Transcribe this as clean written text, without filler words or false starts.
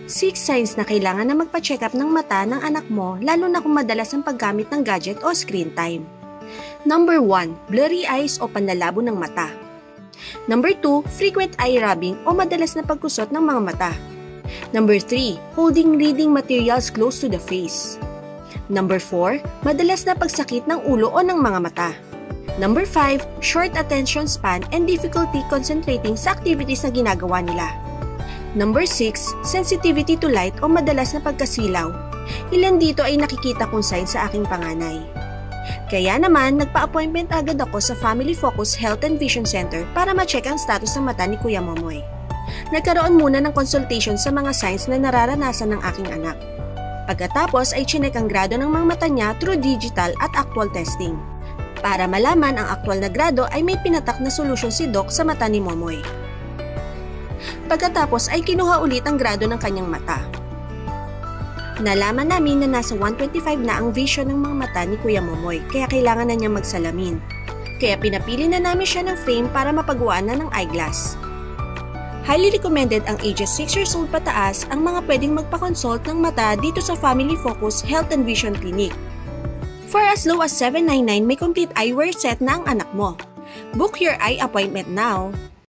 6 signs na kailangan na magpa-check up ng mata ng anak mo lalo na kung madalas ang paggamit ng gadget o screen time. Number 1. Blurry eyes o panlalabo ng mata. Number 2. Frequent eye rubbing o madalas na pagkusot ng mga mata. Number 3. Holding reading materials close to the face. Number 4. Madalas na pagsakit ng ulo o ng mga mata. Number 5. Short attention span and difficulty concentrating sa activities na ginagawa nila. Number 6. Sensitivity to light o madalas na pagkasilaw. Ilan dito ay nakikita kong sign sa aking panganay. Kaya naman, nagpa-appointment agad ako sa Family Focus Health and Vision Center para ma-check ang status ng mata ni Kuya Momoy. Nagkaroon muna ng consultation sa mga signs na nararanasan ng aking anak. Pagkatapos ay chinek ang grado ng mga mata niya through digital at actual testing. Para malaman ang aktual na grado ay may pinatak na solusyon si Doc sa mata ni Momoy. Pagkatapos ay kinuha ulit ang grado ng kanyang mata. Nalaman namin na nasa 125 na ang vision ng mga mata ni Kuya Momoy kaya kailangan na niya magsalamin. Kaya pinapili na namin siya ng frame para mapagawaan na ng eyeglass. Highly recommended ang ages 6 years old pataas ang mga pwedeng magpa-consult ng mata dito sa Family Focus Health and Vision Clinic. For as low as $799 may complete eyewear set na ang anak mo. Book your eye appointment now.